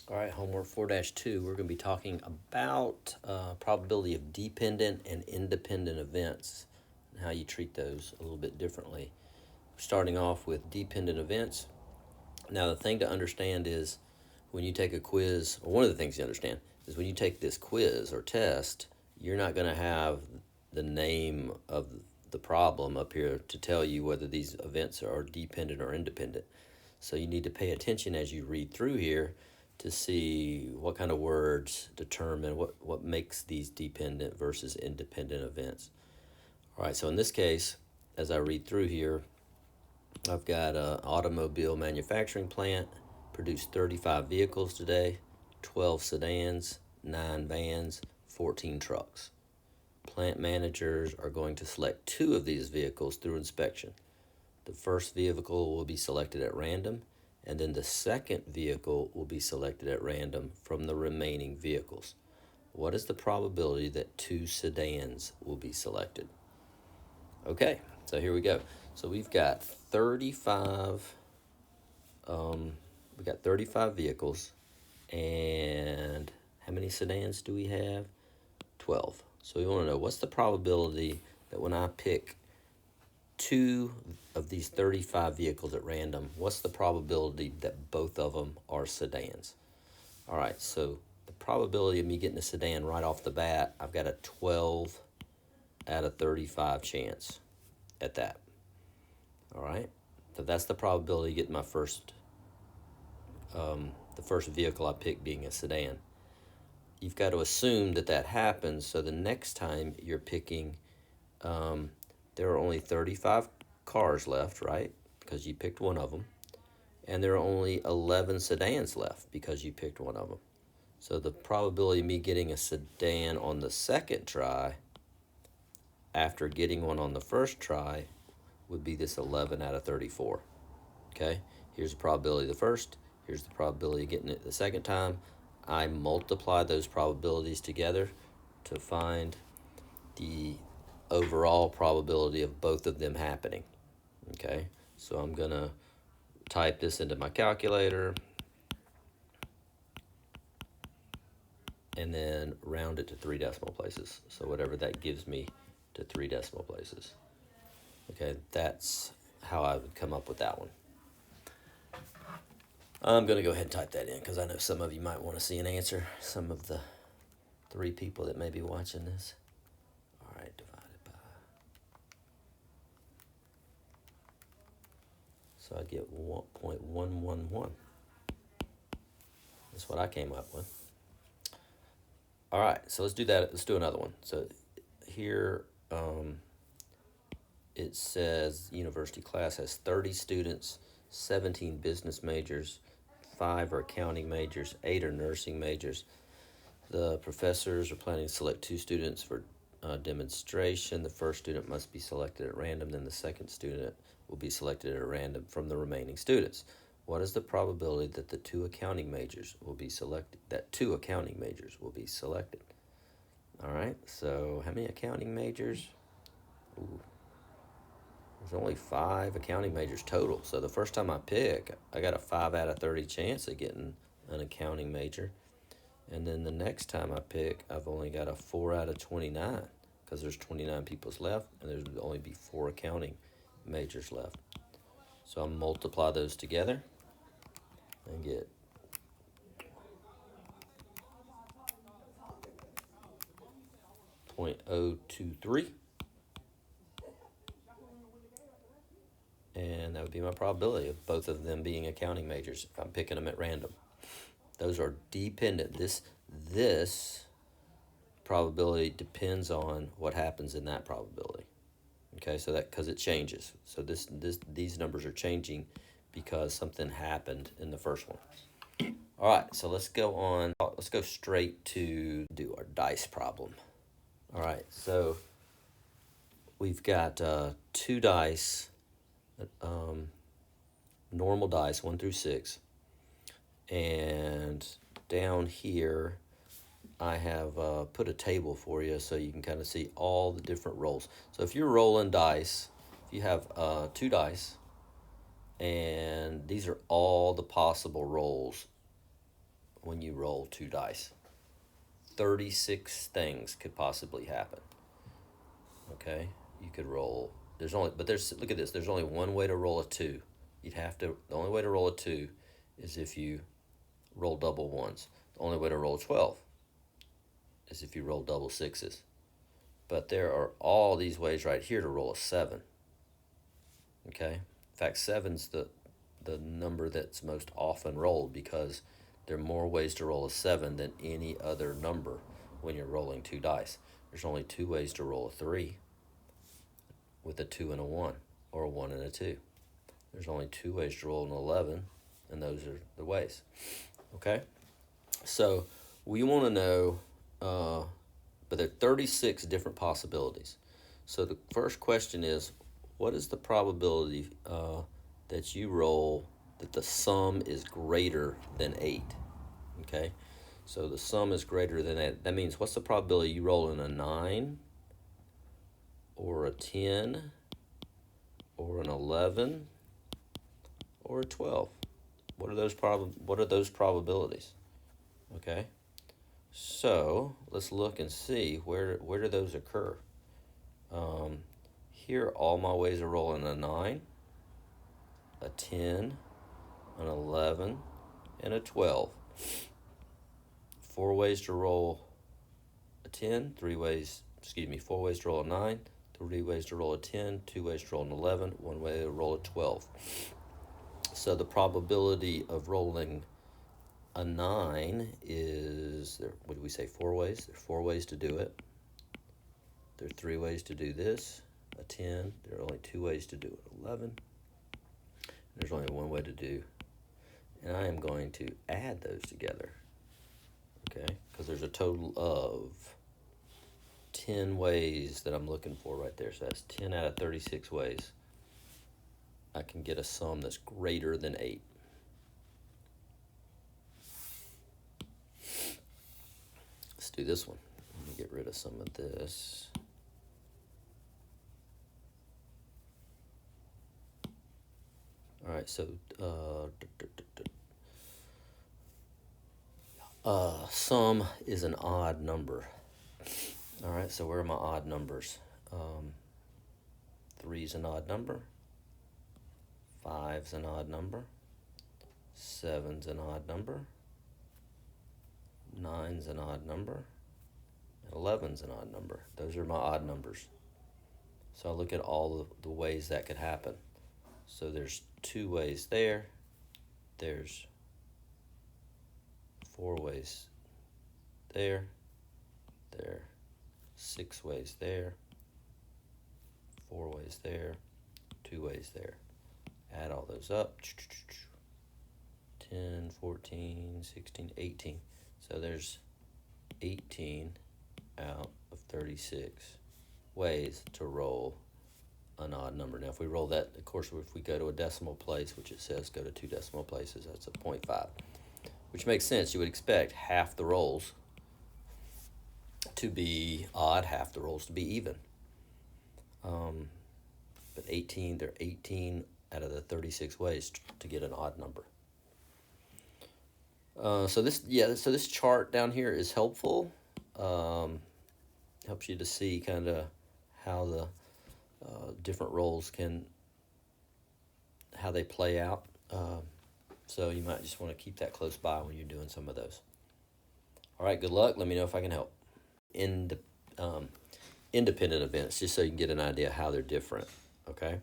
All right, homework 4-2, we're going to be talking about probability of dependent and independent events and how you treat those a little bit differently. Starting off with dependent events. Now, the thing to understand is when you take a quiz, or one of the things you understand is when you take this quiz or test, you're not going to have the name of the problem up here to tell you whether these events are dependent or independent. So you need to pay attention as you read through here to see what kind of words determine what makes these dependent versus independent events. All right, so in this case, as I read through here, I've got an automobile manufacturing plant, produced 35 vehicles today, 12 sedans, 9 vans, 14 trucks. Plant managers are going to select 2 of these vehicles through inspection. The first vehicle will be selected at random, and then the second vehicle will be selected at random from the remaining vehicles. What is the probability that 2 sedans will be selected? Okay, so here we go. So we've got 35 vehicles, and how many sedans do we have? 12. So we want to know what's the probability that when I pick 2 of these 35 vehicles at random, what's the probability that both of them are sedans? All right, so the probability of me getting a sedan right off the bat, I've got a 12 out of 35 chance at that. All right, so that's the probability of getting my the first vehicle I pick being a sedan. You've got to assume that that happens, so the next time you're picking, there are only 35 cars left, right? Because you picked one of them. And there are only 11 sedans left because you picked one of them. So the probability of me getting a sedan on the second try after getting one on the first try would be this 11 out of 34. Okay, here's the probability of the first, here's the probability of getting it the second time. I multiply those probabilities together to find the overall probability of both of them happening. Okay, so I'm gonna type this into my calculator and then round it to 3 decimal places. So whatever that gives me to 3 decimal places. Okay, that's how I would come up with that one. I'm going to go ahead and type that in because I know some of you might want to see an answer. Some of the 3 people that may be watching this. All right, divided by. So I get 1.111. That's what I came up with. All right, so let's do that. Let's do another one. So here it says university class has 30 students, 17 business majors, 5 are accounting majors, 8 are nursing majors. The professors are planning to select 2 students for demonstration. The first student must be selected at random, then the second student will be selected at random from the remaining students. What is the probability that the 2 accounting majors will be selected? All right, so how many accounting majors? Ooh, there's only 5 accounting majors total. So the first time I pick, I got a 5 out of 30 chance of getting an accounting major. And then the next time I pick, I've only got a 4 out of 29 because there's 29 people left and there's only be 4 accounting majors left. So I'll multiply those together and get 0.023. And that would be my probability of both of them being accounting majors if I'm picking them at random. Those are dependent. This probability depends on what happens in that probability. Okay, so that because it changes. So these numbers are changing because something happened in the first one. All right, so let's go on. Let's go straight to do our dice problem. All right, so we've got 2 dice, normal dice, 1 through 6. And down here, I have put a table for you so you can kind of see all the different rolls. So if you're rolling dice, if you have 2 dice, and these are all the possible rolls when you roll 2 dice. 36 things could possibly happen. Okay, you could roll. Look at this. There's only one way to roll a 2. The only way to roll a 2 is if you roll double ones. The only way to roll 12 is if you roll double 6s. But there are all these ways right here to roll a 7. Okay, in fact, 7's the number that's most often rolled, because there are more ways to roll a 7 than any other number when you're rolling 2 dice. There's only 2 ways to roll a 3, with a 2 and a 1, or a 1 and a 2. There's only 2 ways to roll an 11, and those are the ways. Okay? So we want to know, but there are 36 different possibilities. So the first question is, what is the probability that you roll that the sum is greater than 8? Okay? So the sum is greater than 8. That means, what's the probability you roll in a 9, or a 10, or an 11, or a 12? What are those probabilities? Okay, so let's look and see where do those occur. Here, all my ways of rolling a 9, a 10, an 11, and a 12. 4 ways to roll a 10, 4 ways to roll a 9, 3 ways to roll a 10, 2 ways to roll an 11, 1 way to roll a 12. So the probability of rolling a 9 is, what did we say, 4 ways? There are 4 ways to do it. There are 3 ways to do this. A 10, there are only 2 ways to do it. 11, there's only 1 way to do. And I am going to add those together, okay? Because there's a total of 10 ways that I'm looking for right there. So that's 10 out of 36 ways I can get a sum that's greater than 8. Let's do this one. Let me get rid of some of this. All right, so sum is an odd number. All right, so where are my odd numbers? 3's an odd number. 5's an odd number. 7's an odd number. 9's an odd number. 11's an odd number. Those are my odd numbers. So I look at all the ways that could happen. So there's 2 ways there. There's 4 ways there. There. 6 ways there. 4 ways there. 2 ways there. Add all those up. 10, 14, 16, 18. So there's 18 out of 36 ways to roll an odd number. Now, if we roll that, of course, if we go to a decimal place, which it says go to 2 decimal places, that's a 0.5, which makes sense. You would expect half the rolls to be odd, half the rolls to be even. But 18, there are 18 out of the 36 ways to get an odd number. So this chart down here is helpful. Helps you to see kind of how the different rolls how they play out. So you might just want to keep that close by when you're doing some of those. All right, good luck. Let me know if I can help. Independent events, just so you can get an idea how they're different, okay?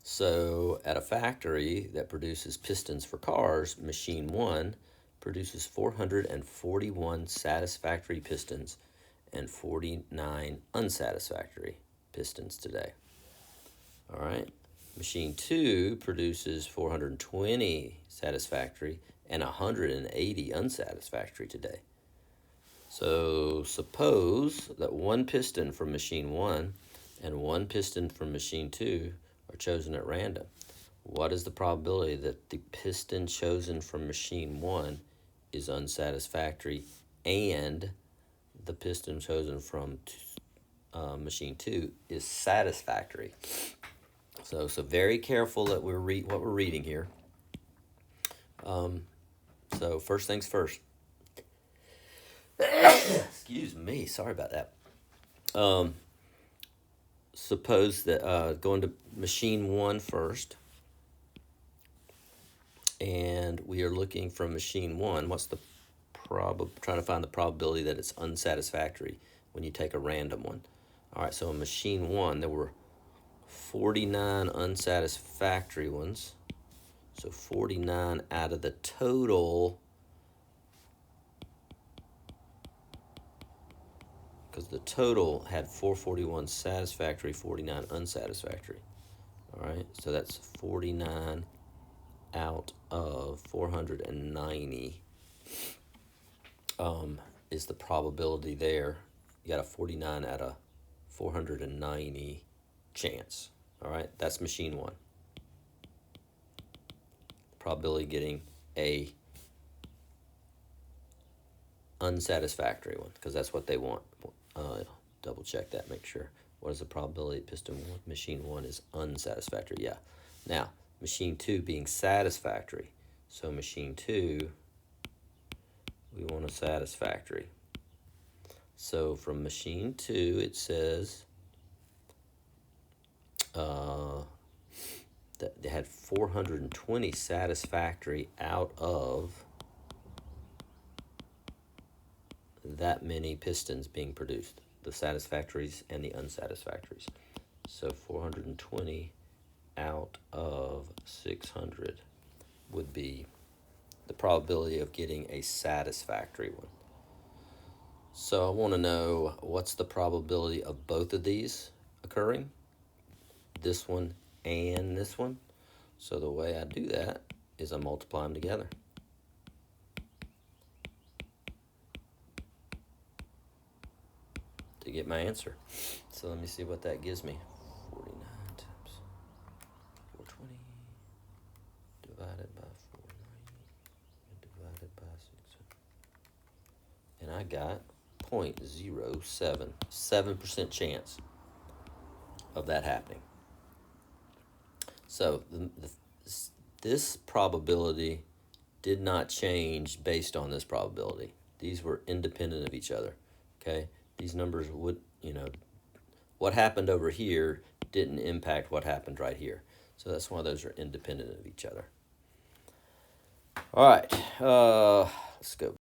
So at a factory that produces pistons for cars, machine 1 produces 441 satisfactory pistons and 49 unsatisfactory pistons today. All right. Machine 2 produces 420 satisfactory and 180 unsatisfactory today. So suppose that 1 piston from machine 1 and 1 piston from machine 2 are chosen at random. What is the probability that the piston chosen from machine 1 is unsatisfactory and the piston chosen from machine 2 is satisfactory? So very careful that what we're reading here. So first things first. Excuse me, sorry about that. Suppose that going to machine 1 first, and we are looking from machine 1. What's the trying to find the probability that it's unsatisfactory when you take a random one. All right, so in machine 1, there were 49 unsatisfactory ones. So 49 out of the total, because the total had 441 satisfactory, 49 unsatisfactory. All right, so that's 49 out of 490 is the probability there. You got a 49 out of 490 chance. All right, that's machine 1. Probability getting a unsatisfactory one, because that's what they want. Double check that, make sure. What is the probability piston 1? Machine 1 is unsatisfactory, yeah. Now, machine 2 being satisfactory. So machine 2, we want a satisfactory. So from machine 2, it says that they had 420 satisfactory out of that many pistons being produced, the satisfactories and the unsatisfactories. So 420 out of 600 would be the probability of getting a satisfactory one. So I want to know what's the probability of both of these occurring, this one and this one. So the way I do that is I multiply them together. To get my answer. So let me see what that gives me. 49 times 420 divided by 490 divided by 600. And I got 0.07, 7% chance of that happening. So this probability did not change based on this probability. These were independent of each other, okay? These numbers would, what happened over here didn't impact what happened right here. So that's why those are independent of each other. All right, let's go